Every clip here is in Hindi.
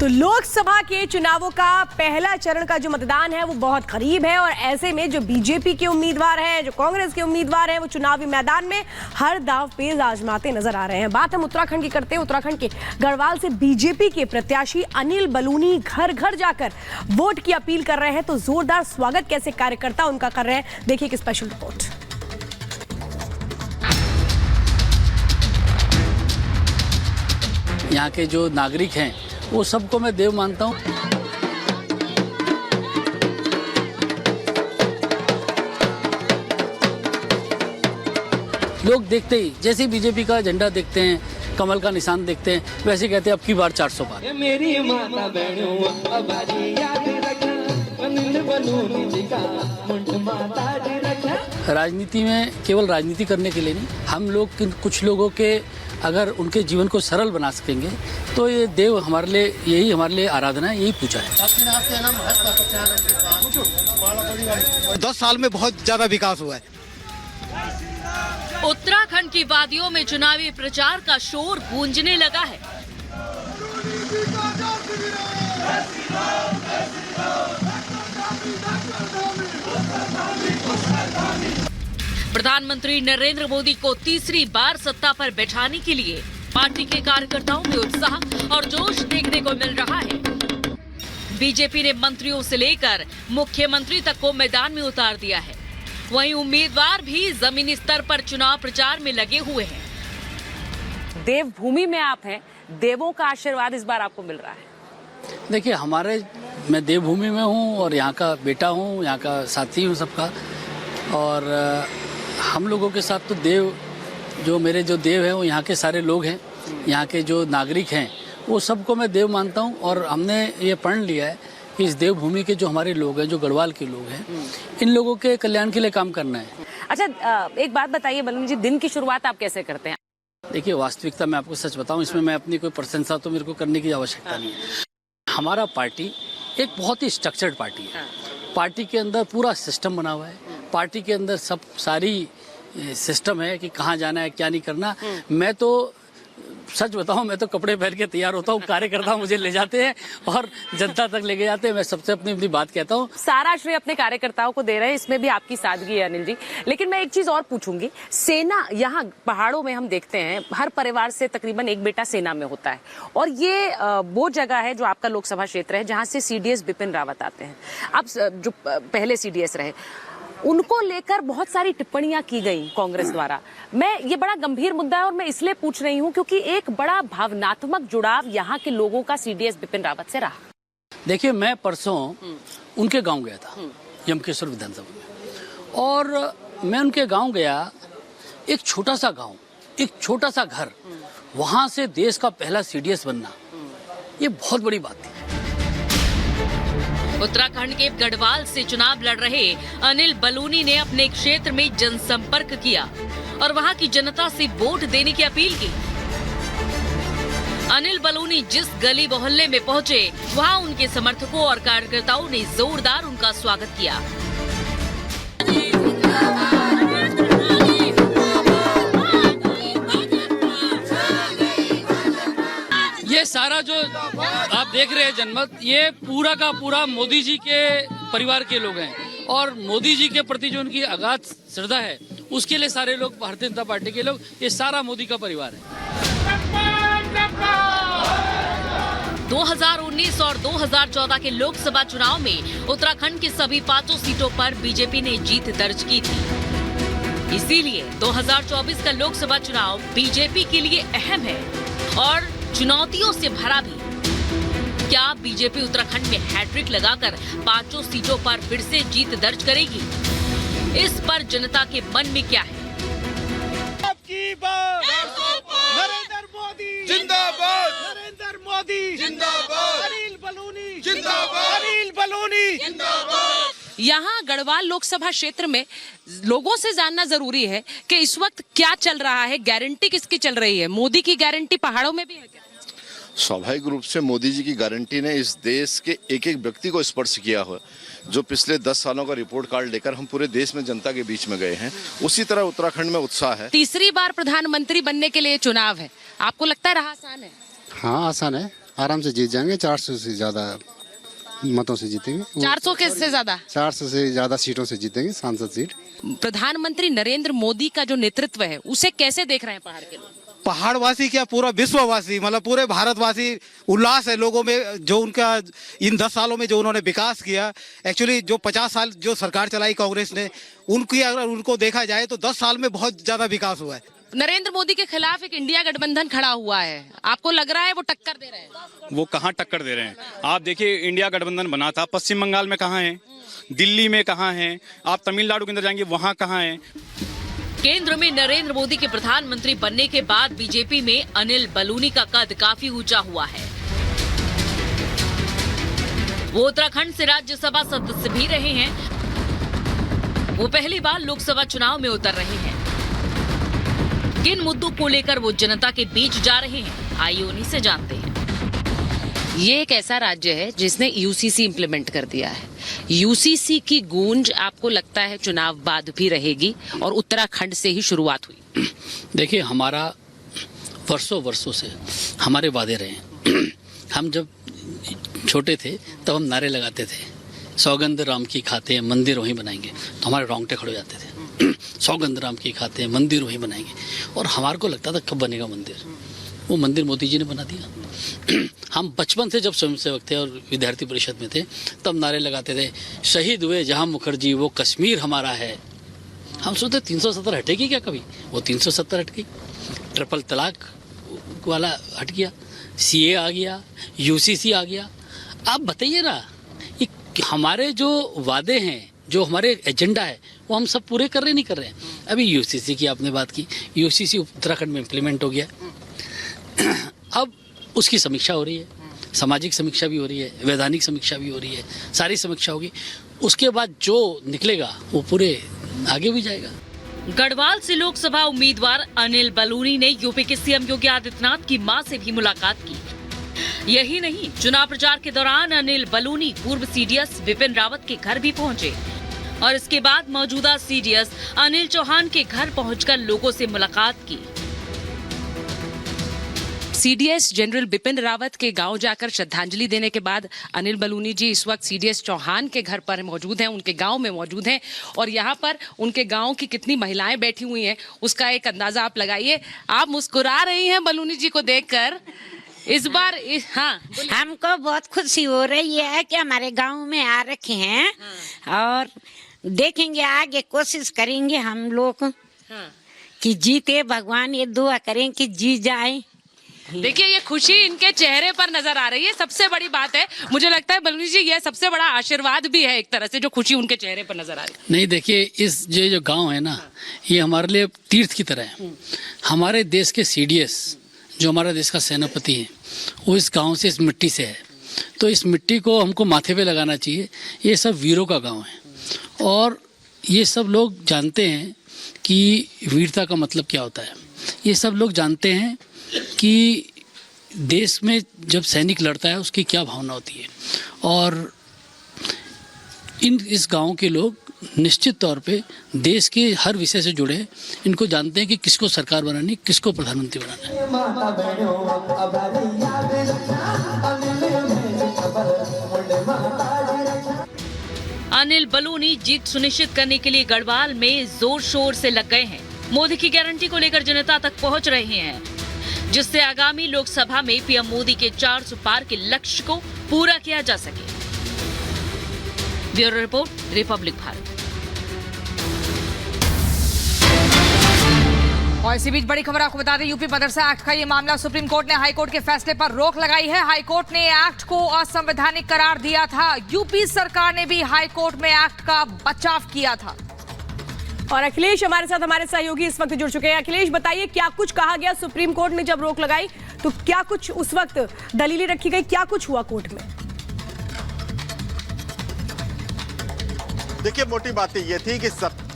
तो लोकसभा के चुनावों का पहला चरण का जो मतदान है वो बहुत करीब है और ऐसे में जो बीजेपी के उम्मीदवार हैं, जो कांग्रेस के उम्मीदवार हैं, वो चुनावी मैदान में हर दांव पेच आजमाते नजर आ रहे हैं। बात हम उत्तराखंड की करते हैं। उत्तराखंड के गढ़वाल से बीजेपी के प्रत्याशी अनिल बलूनी घर घर जाकर वोट की अपील कर रहे हैं। तो जोरदार स्वागत कैसे कार्यकर्ता उनका कर रहे हैं, देखिए एक स्पेशल रिपोर्ट। यहाँ के जो नागरिक हैं वो सबको मैं देव मानता हूँ। लोग देखते ही जैसे बीजेपी का झंडा देखते हैं, कमल का निशान देखते हैं, वैसे कहते हैं अब की बार 400 पार। मेरी माता बहनों याद रखना, अनिल बलूनी जी का मुंड माता जी रखना। राजनीति में केवल राजनीति करने के लिए नहीं, हम लोग कुछ लोगों के अगर उनके जीवन को सरल बना सकेंगे तो ये देव हमारे लिए आराधना है, यही पूजा है। 10 साल में बहुत ज्यादा विकास हुआ है। उत्तराखंड की वादियों में चुनावी प्रचार का शोर गूंजने लगा है। प्रधानमंत्री नरेंद्र मोदी को तीसरी बार सत्ता पर बैठाने के लिए पार्टी के कार्यकर्ताओं में उत्साह और जोश देखने को मिल रहा है। बीजेपी ने मंत्रियों से लेकर मुख्यमंत्री तक को मैदान में उतार दिया है। वहीं उम्मीदवार भी जमीनी स्तर पर चुनाव प्रचार में लगे हुए हैं। देवभूमि में आप हैं, देवों का आशीर्वाद इस बार आपको मिल रहा है। देखिए मैं देवभूमि में हूँ और यहाँ का बेटा हूँ, यहाँ का साथी हूँ सबका। और हम लोगों के साथ तो मेरे जो देव हैं वो यहाँ के सारे लोग हैं, यहाँ के जो नागरिक हैं वो सबको मैं देव मानता हूँ। और हमने ये पढ़ लिया है कि इस देवभूमि के जो हमारे लोग हैं, जो गढ़वाल के लोग हैं, इन लोगों के कल्याण के लिए काम करना है। अच्छा, एक बात बताइए बलूनी जी, दिन की शुरुआत आप कैसे करते हैं? देखिए, वास्तविकता मैं आपको सच बताऊं, इसमें मैं अपनी कोई प्रशंसा तो मेरे को करने की आवश्यकता नहीं है। हमारा पार्टी एक बहुत ही स्ट्रक्चर्ड पार्टी है। पार्टी के अंदर पूरा सिस्टम बना हुआ है। पार्टी के अंदर सारी सिस्टम है कि कहाँ जाना है, क्या नहीं करना। मैं तो सच बताऊं, मैं तो कपड़े पहन के तैयार होता हूँ, कार्यकर्ता मुझे ले जाते हैं और जनता तक लेके जाते हैं। मैं सबसे अपनी बात कहता हूँ। सारा श्रेय अपने कार्यकर्ताओं को दे रहे हैं, इसमें भी आपकी सादगी है अनिल जी। लेकिन मैं एक चीज और पूछूंगी, सेना यहाँ पहाड़ों में हम देखते हैं हर परिवार से तकरीबन एक बेटा सेना में होता है और ये वो जगह है जो आपका लोकसभा क्षेत्र है जहाँ से सीडीएस बिपिन रावत आते हैं। अब जो पहले सीडीएस रहे, उनको लेकर बहुत सारी टिप्पणियां की गई कांग्रेस द्वारा। ये बड़ा गंभीर मुद्दा है और मैं इसलिए पूछ रही हूं क्योंकि एक बड़ा भावनात्मक जुड़ाव यहाँ के लोगों का सीडीएस बिपिन रावत से रहा। देखिए, मैं परसों उनके गांव गया था, यमकेश्वर विधानसभा में, और मैं उनके गांव गया। एक छोटा सा गांव, एक छोटा सा घर, वहां से देश का पहला सीडीएस बनना, ये बहुत बड़ी बात थी। उत्तराखंड के गढ़वाल से चुनाव लड़ रहे अनिल बलूनी ने अपने क्षेत्र में जनसंपर्क किया और वहां की जनता से वोट देने की अपील की। अनिल बलूनी जिस गली मोहल्ले में पहुंचे, वहां उनके समर्थकों और कार्यकर्ताओं ने जोरदार उनका स्वागत किया। ये सारा जो आप देख रहे हैं जनमत, ये पूरा का पूरा मोदी जी के परिवार के लोग हैं और मोदी जी के प्रति जो उनकी अगाध श्रद्धा है, उसके लिए सारे लोग, भारतीय जनता पार्टी के लोग, ये सारा मोदी का परिवार है। 2019 और 2014 के लोकसभा चुनाव में उत्तराखंड की सभी 5 सीटों पर बीजेपी ने जीत दर्ज की थी। इसीलिए 2024 का लोकसभा चुनाव बीजेपी के लिए अहम है और चुनौतियों से भरा भी। क्या बीजेपी उत्तराखंड में हैट्रिक लगाकर 5 सीटों पर फिर से जीत दर्ज करेगी? इस पर जनता के मन में क्या है? आपकी बात नरेंद्र मोदी जिंदाबाद, नरेंद्र मोदी जिंदाबाद, अनिल बलूनी जिंदाबाद, अनिल बलूनी जिंदाबाद। यहाँ गढ़वाल लोकसभा क्षेत्र में लोगों से जानना जरूरी है कि इस वक्त क्या चल रहा है, गारंटी किसकी चल रही है? मोदी की गारंटी पहाड़ों में भी है क्या? स्वाभाविक रूप से मोदी जी की गारंटी ने इस देश के एक एक व्यक्ति को स्पर्श किया हो। जो पिछले 10 सालों का रिपोर्ट कार्ड लेकर हम पूरे देश में जनता के बीच में गए हैं, उसी तरह उत्तराखंड में उत्साह है। तीसरी बार प्रधानमंत्री बनने के लिए चुनाव है, आपको लगता है रहा आसान है? हाँ, आसान है। आराम से जीत जाएंगे, 400 से ज़्यादा मतों से जीतेंगे। 400 के से ज्यादा 400 से ज़्यादा सीटों से जीतेंगे सांसद सीट। प्रधानमंत्री नरेंद्र मोदी का जो नेतृत्व है उसे कैसे देख रहे हैं पहाड़ के लोग? पहाड़वासी क्या, पूरा विश्ववासी, मतलब पूरे भारतवासी उल्लास है लोगों में, जो उनका इन 10 सालों में जो उन्होंने विकास किया। एक्चुअली जो 50 साल जो सरकार चलाई कांग्रेस ने, उनकी अगर उनको देखा जाए तो 10 साल में बहुत ज्यादा विकास हुआ है। नरेंद्र मोदी के खिलाफ एक इंडिया गठबंधन खड़ा हुआ है, आपको लग रहा है वो टक्कर दे रहे हैं? वो कहाँ टक्कर दे रहे हैं? आप देखिए, इंडिया गठबंधन बना था, पश्चिम बंगाल में कहाँ है, दिल्ली में कहाँ है, आप तमिलनाडु के अंदर जाएंगे वहाँ कहाँ है। केंद्र में नरेंद्र मोदी के प्रधानमंत्री बनने के बाद बीजेपी में अनिल बलूनी का कद काफी ऊंचा हुआ है। वो उत्तराखंड से राज्यसभा सदस्य भी रहे हैं। वो पहली बार लोकसभा चुनाव में उतर रहे हैं। किन मुद्दों को लेकर वो जनता के बीच जा रहे हैं, आइए उन्हीं से जानते हैं। ये एक ऐसा राज्य है जिसने यूसीसी इंप्लीमेंट कर दिया है। यूसीसी की गूंज आपको लगता है चुनाव बाद भी रहेगी और उत्तराखंड से ही शुरुआत हुई? देखिए, हमारा वर्षों से हमारे वादे रहे। हम जब छोटे थे तब हम नारे लगाते थे, सौगंध राम की खाते हैं मंदिर वहीं बनाएंगे, तो हमारे रोंगटे खड़े हो जाते थे। सौगंध राम की खाते हैं मंदिर वहीं बनाएंगे, और हमारे को लगता था कब बनेगा मंदिर। वो मंदिर मोदी जी ने बना दिया। हम बचपन से जब स्वयंसेवक थे और विद्यार्थी परिषद में थे तब नारे लगाते थे, शहीद हुए जहां मुखर्जी वो कश्मीर हमारा है। हम सोचते 370 हटेगी क्या कभी? वो 370 हट गई। ट्रिपल तलाक वाला हट गया, सीए आ गया, यूसीसी आ गया। आप बताइए ना, ये हमारे जो वादे हैं, जो हमारे एजेंडा है, वो हम सब पूरे कर रहे नहीं कर रहे हैं। अभी यूसीसी की आपने बात की, यूसीसी उत्तराखंड में इम्प्लीमेंट हो गया। अब उसकी समीक्षा हो रही है, सामाजिक समीक्षा भी हो रही है, वैधानिक समीक्षा भी हो रही है, सारी समीक्षा होगी। उसके बाद जो निकलेगा वो पूरे आगे भी जाएगा। गढ़वाल से लोकसभा उम्मीदवार अनिल बलूनी ने यूपी के सीएम योगी आदित्यनाथ की मां से भी मुलाकात की। यही नहीं, चुनाव प्रचार के दौरान अनिल बलूनी पूर्व सीडीएस विपिन रावत के घर भी पहुंचे और इसके बाद मौजूदा सीडीएस अनिल चौहान के घर पहुंचकर लोगों से मुलाकात की। सीडीएस जनरल बिपिन रावत के गांव जाकर श्रद्धांजलि देने के बाद अनिल बलूनी जी इस वक्त सीडीएस चौहान के घर पर मौजूद हैं, उनके गांव में मौजूद हैं, और यहाँ पर उनके गांव की कितनी महिलाएं बैठी हुई हैं उसका एक अंदाजा आप लगाइए। आप मुस्कुरा रही हैं बलूनी जी को देखकर इस बार। हाँ, हमको बहुत खुशी हो रही है कि हमारे गांव में आ रखे हैं। और देखेंगे आगे, कोशिश करेंगे हम लोग कि जीते, भगवान ये दुआ करें कि जीत जाए। देखिए, ये खुशी इनके चेहरे पर नजर आ रही है, सबसे बड़ी बात है। मुझे लगता है बलूनी जी ये सबसे बड़ा आशीर्वाद भी है एक तरह से, जो खुशी उनके चेहरे पर नजर आ रही है। नहीं, देखिए, इस जो गांव है ना, ये हमारे लिए तीर्थ की तरह है। हमारे देश के सीडीएस, जो हमारा देश का सेनापति है, वो इस गांव से, इस मिट्टी से है, तो इस मिट्टी को हमको माथे पे लगाना चाहिए। ये सब वीरों का गांव है और ये सब लोग जानते हैं कि वीरता का मतलब क्या होता है। ये सब लोग जानते हैं कि देश में जब सैनिक लड़ता है उसकी क्या भावना होती है, और इस गांव के लोग निश्चित तौर पे देश के हर विषय से जुड़े, इनको जानते हैं कि किसको सरकार बनानी, किसको प्रधानमंत्री बनाना है। माता बहनों अबारी याद रखना, अनिल में खबर मुंडे माता जी रखना। अनिल बलूनी जीत सुनिश्चित करने के लिए गढ़वाल में जोर शोर से लग गए हैं। मोदी की गारंटी को लेकर जनता तक पहुंच रहे हैं, जिससे आगामी लोकसभा में पीएम मोदी के 400 पार के लक्ष्य को पूरा किया जा सके। Bureau report, Republic Bharat. और इसी बीच बड़ी खबर आपको बता दें, यूपी मदरसा एक्ट का ये मामला, सुप्रीम कोर्ट ने हाई कोर्ट के फैसले पर रोक लगाई है। हाई कोर्ट ने एक्ट को असंवैधानिक करार दिया था। यूपी सरकार ने भी हाई कोर्ट में एक्ट का बचाव किया था। और अखिलेश हमारे साथ, हमारे सहयोगी इस वक्त जुड़ चुके हैं। अखिलेश, बताइए क्या कुछ कहा गया सुप्रीम कोर्ट ने जब रोक लगाई, तो क्या कुछ उस वक्त दलीलें रखी गई, क्या कुछ हुआ कोर्ट में? देखिए, मोटी बात ये थी कि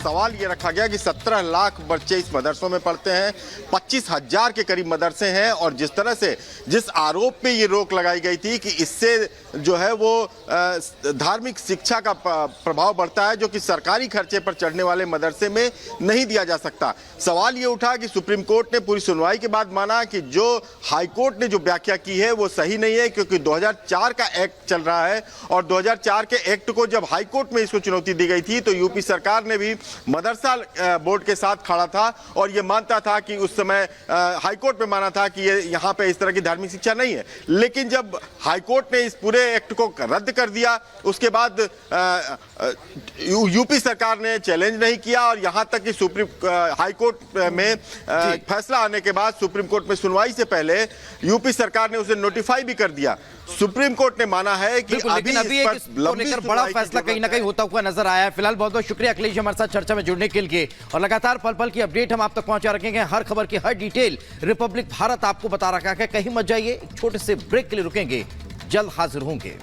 सवाल ये रखा गया कि 17 लाख बच्चे इस मदरसों में पढ़ते हैं, 25,000 के करीब मदरसे हैं, और जिस तरह से जिस आरोप पे ये रोक लगाई गई थी कि इससे जो है वो धार्मिक शिक्षा का प्रभाव बढ़ता है, जो कि सरकारी खर्चे पर चढ़ने वाले मदरसे में नहीं दिया जा सकता। सवाल ये उठा कि सुप्रीम कोर्ट ने पूरी सुनवाई के बाद माना कि जो हाई कोर्ट ने जो व्याख्या की है वो सही नहीं है, क्योंकि 2004 का एक्ट चल रहा है, और 2004 के एक्ट को जब हाई कोर्ट में इसको चुनौती दी गई थी तो यूपी सरकार ने भी मदरसा बोर्ड के साथ खड़ा था और ये मानता था कि उस समय हाई कोर्ट में माना था कि ये यहाँ पे इस तरह की धार्मिक शिक्षा नहीं है। लेकिन जब हाई कोर्ट ने इस पूरे एक्ट को रद्द कर दिया, उसके बाद यूपी सरकार ने चैलेंज नहीं किया, और यहाँ तक कि सुप्रीम हाई कोर्ट में फैसला आने के बाद सुप्रीम कोर्ट में सुनवाई से पहले यूपी सरकार ने उसे नोटिफाई भी कर दिया। सुप्रीम कोर्ट ने माना है कि लेकिन अभी लेकर बड़ा फैसला कहीं ना कहीं होता हुआ नजर आया है। फिलहाल बहुत बहुत शुक्रिया अखिलेश हमारे साथ चर्चा में जुड़ने के लिए, और लगातार पल पल की अपडेट हम आप तक पहुंचा रखेंगे। हर खबर की हर डिटेल रिपब्लिक भारत आपको बता रखा है। कहीं मत जाइए, एक छोटे से ब्रेक के लिए रुकेंगे, जल्द हाजिर होंगे।